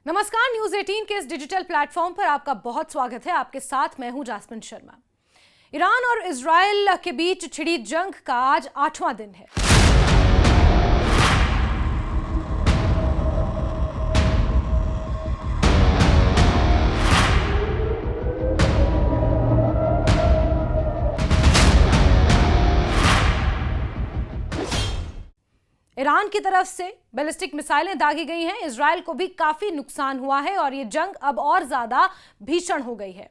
नमस्कार, न्यूज 18 के इस डिजिटल प्लेटफॉर्म पर आपका बहुत स्वागत है। आपके साथ मैं हूं जास्मिन शर्मा। ईरान और इजराइल के बीच छिड़ी जंग का आज 8वां दिन है। ईरान की तरफ से बैलिस्टिक मिसाइलें दागी गई हैं। इजराइल को भी काफी नुकसान हुआ है और ये जंग अब और ज्यादा भीषण हो गई है।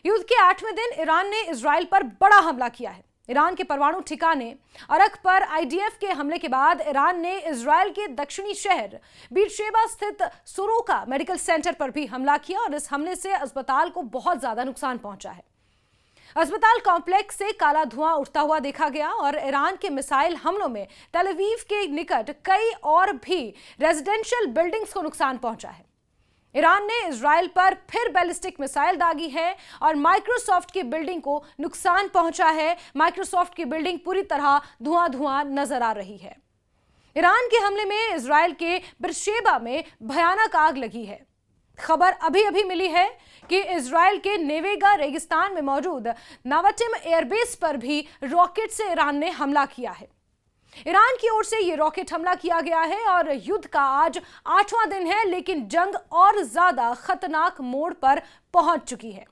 युद्ध के 8वें दिन ईरान ने इजराइल पर बड़ा हमला किया है। ईरान के परमाणु ठिकाने अरक पर आईडीएफ के हमले के बाद ईरान ने इजराइल के दक्षिणी शहर बीरशेबा स्थित सोरोका मेडिकल सेंटर पर भी हमला किया और इस हमले से अस्पताल को बहुत ज्यादा नुकसान पहुंचा है। अस्पताल कॉम्प्लेक्स से काला धुआं उठता हुआ देखा गया और ईरान के मिसाइल हमलों में तेल अवीव के निकट कई और भी रेजिडेंशियल बिल्डिंग्स को नुकसान पहुंचा है। ईरान ने इजराइल पर फिर बैलिस्टिक मिसाइल दागी है और माइक्रोसॉफ्ट की बिल्डिंग को नुकसान पहुंचा है। माइक्रोसॉफ्ट की बिल्डिंग पूरी तरह धुआं नजर आ रही है। ईरान के हमले में इजराइल के बीरशेबा में भयानक आग लगी है। खबर अभी मिली है कि इजराइल के नेवेगा रेगिस्तान में मौजूद नवाटिम एयरबेस पर भी रॉकेट से ईरान ने हमला किया है। ईरान की ओर से यह रॉकेट हमला किया गया है और युद्ध का आज 8वां दिन है, लेकिन जंग और ज्यादा खतरनाक मोड़ पर पहुंच चुकी है।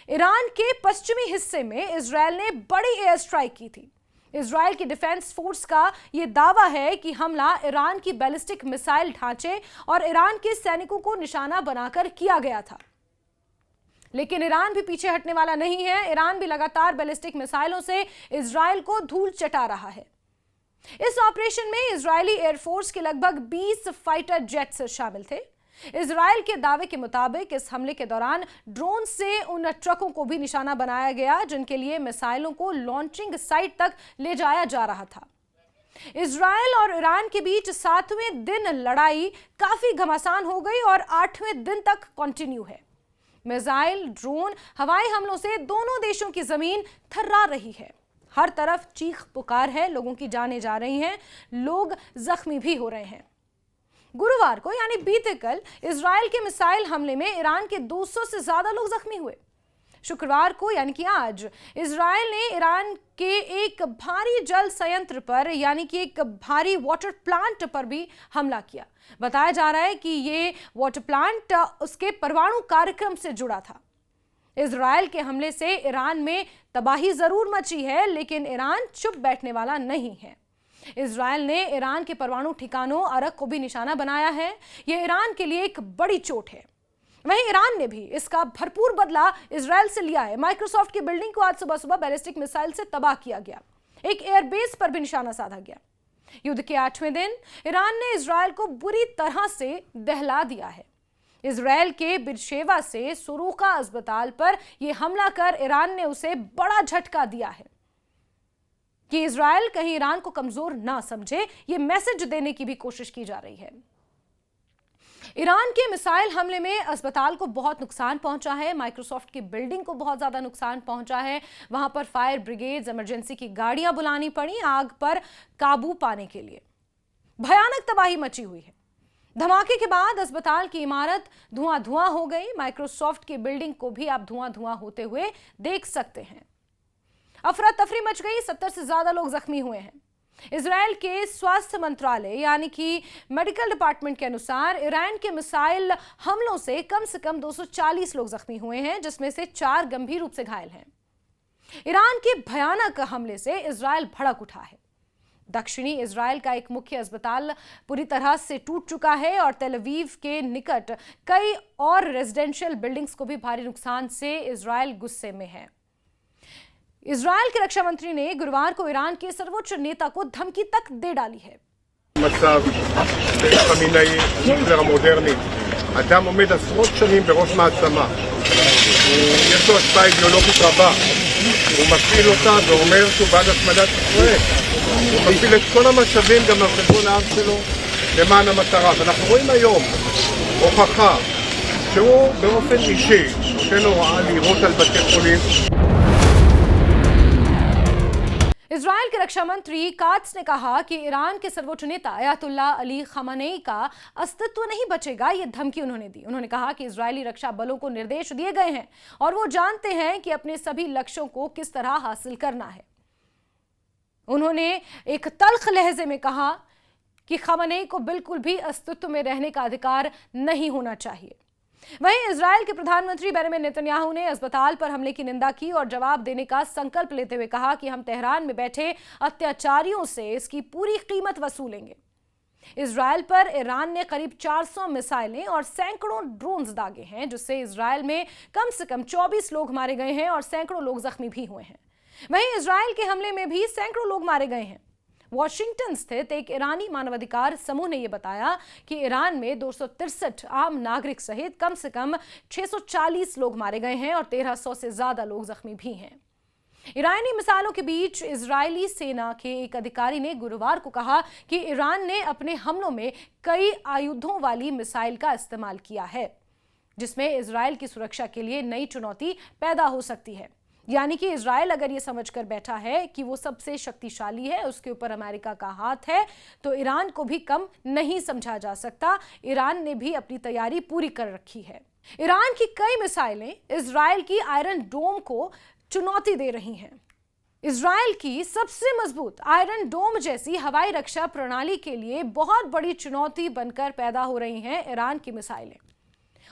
ईरान के पश्चिमी हिस्से में इजराइल ने बड़ी एयर स्ट्राइक की थी। इजराइल की डिफेंस फोर्स का यह दावा है कि हमला ईरान की बैलिस्टिक मिसाइल ढांचे और ईरान के सैनिकों को निशाना बनाकर किया गया था, लेकिन ईरान भी पीछे हटने वाला नहीं है। ईरान भी लगातार बैलिस्टिक मिसाइलों से इजराइल को धूल चटा रहा है। इस ऑपरेशन में इजरायली एयरफोर्स के लगभग 20 फाइटर जेट्स शामिल थे। इजराइल के दावे के मुताबिक इस हमले के दौरान ड्रोन से उन ट्रकों को भी निशाना बनाया गया जिनके लिए मिसाइलों को लॉन्चिंग साइट तक ले जाया जा रहा था। इजराइल और ईरान के बीच 7वें दिन लड़ाई काफी घमासान हो गई और 8वें दिन तक कंटिन्यू है। मिसाइल, ड्रोन, हवाई हमलों से दोनों देशों की जमीन थर्रा रही है। हर तरफ चीख पुकार है, लोगों की जानें जा रही हैं, लोग जख्मी भी हो रहे हैं। गुरुवार को यानी बीते कल इजराइल के मिसाइल हमले में ईरान के 200 से ज्यादा लोग जख्मी हुए। शुक्रवार को यानी कि आज इजराइल ने ईरान के एक भारी जल संयंत्र पर यानी कि एक भारी वाटर प्लांट पर भी हमला किया। बताया जा रहा है कि ये वाटर प्लांट उसके परमाणु कार्यक्रम से जुड़ा था। इजराइल के हमले से ईरान में तबाही जरूर मची है, लेकिन ईरान चुप बैठने वाला नहीं है। इजराइल ने ईरान के परमाणु ठिकानों अरक को भी निशाना बनाया है। यह ईरान के लिए एक बड़ी चोट है। वहीं ईरान ने भी इसका भरपूर बदला इजराइल से लिया है। माइक्रोसॉफ्ट की बिल्डिंग को आज सुबह बैलिस्टिक मिसाइल से तबाह किया गया। एक एयरबेस पर भी निशाना साधा गया। युद्ध के 8वें दिन ईरान ने इजराइल को बुरी तरह से दहला दिया है। इजराइल के बीरशेबा से सोरोका अस्पताल पर यह हमला कर ईरान ने उसे बड़ा झटका दिया है कि इजराइल कहीं ईरान को कमजोर ना समझे। यह मैसेज देने की भी कोशिश की जा रही है। ईरान के मिसाइल हमले में अस्पताल को बहुत नुकसान पहुंचा है। माइक्रोसॉफ्ट की बिल्डिंग को बहुत ज्यादा नुकसान पहुंचा है। वहां पर फायर ब्रिगेड, इमरजेंसी की गाड़ियां बुलानी पड़ी आग पर काबू पाने के लिए। भयानक तबाही मची हुई है। धमाके के बाद अस्पताल की इमारत धुआं हो गई। माइक्रोसॉफ्ट की बिल्डिंग को भी आप धुआं होते हुए देख सकते हैं। अफरा तफरी मच गई। 70 से ज्यादा लोग जख्मी हुए हैं। इजराइल के स्वास्थ्य मंत्रालय यानी कि मेडिकल डिपार्टमेंट के अनुसार ईरान के मिसाइल हमलों से कम 240 लोग जख्मी हुए हैं, जिसमें से 4 गंभीर रूप से घायल हैं। ईरान के भयानक हमले से इजराइल भड़क उठा है। दक्षिणी इजराइल का एक मुख्य अस्पताल पूरी तरह से टूट चुका है और तेल अवीव के निकट कई और रेजिडेंशियल बिल्डिंग्स को भी भारी नुकसान से इजराइल गुस्से में है। इजराइल के रक्षा मंत्री ने गुरुवार को ईरान के सर्वोच्च नेता को धमकी तक दे डाली है। מצב חמינאי היטלר המודרני, אדם עומד עשרות שנים בראש מעצמה, יש לו השפעה אידיאולוגית רבה, הוא מפעיל אותה ואומר שהוא בעד השמדת ישראל, הוא מפעיל את כל המשאבים גם על חשבון העם שלו למען המטרה. ואנחנו רואים היום הוכחה שהוא באופן אישי נותן הוראה לירות על בתי חולים. इजराइल के रक्षा मंत्री कात्स ने कहा कि ईरान के सर्वोच्च नेता अयातुल्ला अली खamenei का अस्तित्व नहीं बचेगा। ये धमकी उन्होंने दी। उन्होंने कहा कि इजरायली रक्षा बलों को निर्देश दिए गए हैं और वो जानते हैं कि अपने सभी लक्ष्यों को किस तरह हासिल करना है। उन्होंने एक तल्ख लहजे में कहा कि खamenei को बिल्कुल भी अस्तित्व में रहने का अधिकार नहीं होना चाहिए। वहीं इजराइल के प्रधानमंत्री बेंजामिन नेतन्याहू ने अस्पताल पर हमले की निंदा की और जवाब देने का संकल्प लेते हुए कहा कि हम तेहरान में बैठे अत्याचारियों से इसकी पूरी कीमत वसूलेंगे। इजराइल पर ईरान ने करीब 400 मिसाइलें और सैकड़ों ड्रोन्स दागे हैं, जिससे इजराइल में कम से कम 24 लोग मारे गए हैं और सैकड़ों लोग जख्मी भी हुए हैं। वहीं इजराइल के हमले में भी सैकड़ों लोग मारे गए हैं। वॉशिंगटन स्थित एक ईरानी मानवाधिकार समूह ने यह बताया कि ईरान में 263 आम नागरिक सहित कम से कम 640 लोग मारे गए हैं और 1300 से ज्यादा लोग जख्मी भी हैं। ईरानी मिसाइलों के बीच इजरायली सेना के एक अधिकारी ने गुरुवार को कहा कि ईरान ने अपने हमलों में कई आयुधों वाली मिसाइल का इस्तेमाल किया है, जिसमें इजराइल की सुरक्षा के लिए नई चुनौती पैदा हो सकती है। यानी कि इजराइल अगर ये समझकर बैठा है कि वो सबसे शक्तिशाली है, उसके ऊपर अमेरिका का हाथ है, तो ईरान को भी कम नहीं समझा जा सकता। ईरान ने भी अपनी तैयारी पूरी कर रखी है। ईरान की कई मिसाइलें इजराइल की आयरन डोम को चुनौती दे रही हैं। इजराइल की सबसे मजबूत आयरन डोम जैसी हवाई रक्षा प्रणाली के लिए बहुत बड़ी चुनौती बनकर पैदा हो रही हैं ईरान की मिसाइलें।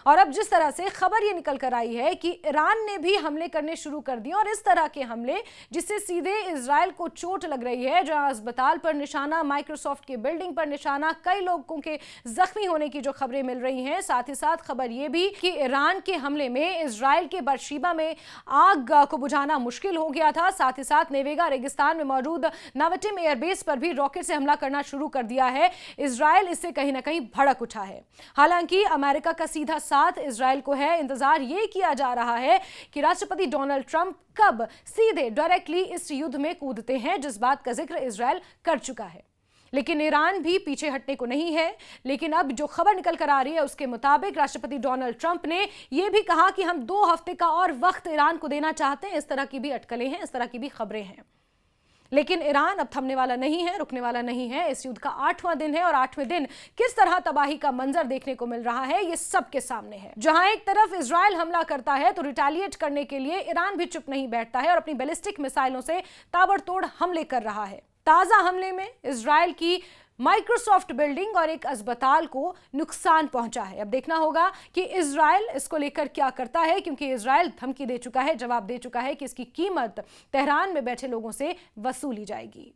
और अब जिस तरह से खबर ये निकल कर आई है कि ईरान ने भी हमले करने शुरू कर दिए और इस तरह के हमले जिससे सीधे इजराइल को चोट लग रही है, जहां अस्पताल पर निशाना, माइक्रोसॉफ्ट की बिल्डिंग पर निशाना, कई लोगों के जख्मी होने की जो खबरें मिल रही हैं। साथ ही साथ खबर ये भी कि ईरान के हमले में इजराइल के बरशीबा में आग को बुझाना मुश्किल हो गया था। साथ ही साथ नेवेगा रेगिस्तान में मौजूद नवटिम एयरबेस पर भी रॉकेट से हमला करना शुरू कर दिया है। इजराइल इससे कहीं ना कहीं भड़क उठा है। हालांकि अमेरिका का सीधा साथ इजराइल को है। इंतजार ये किया जा रहा है कि राष्ट्रपति डोनाल्ड ट्रंप कब सीधे डायरेक्टली इस युद्ध में कूदते हैं, जिस बात का जिक्र इजराइल कर चुका है। लेकिन ईरान भी पीछे हटने को नहीं है। लेकिन अब जो खबर निकल कर आ रही है उसके मुताबिक राष्ट्रपति डोनाल्ड ट्रंप ने यह भी कहा कि हम 2 हफ्ते का और वक्त ईरान को देना चाहते हैं। इस तरह की भी अटकलें हैं, इस तरह की भी खबरें हैं। लेकिन ईरान अब थमने वाला नहीं है, रुकने वाला नहीं है। इस युद्ध का 8वां दिन है और 8वें दिन किस तरह तबाही का मंजर देखने को मिल रहा है, ये सबके सामने है। जहां एक तरफ इजराइल हमला करता है तो रिटेलिएट करने के लिए ईरान भी चुप नहीं बैठता है और अपनी बैलिस्टिक मिसाइलों से ताबड़तोड़ हमले कर रहा है। ताजा हमले में इजराइल की माइक्रोसॉफ्ट बिल्डिंग और एक अस्पताल को नुकसान पहुंचा है। अब देखना होगा कि इजराइल इसको लेकर क्या करता है, क्योंकि इजराइल धमकी दे चुका है, जवाब दे चुका है कि इसकी कीमत तेहरान में बैठे लोगों से वसूली जाएगी।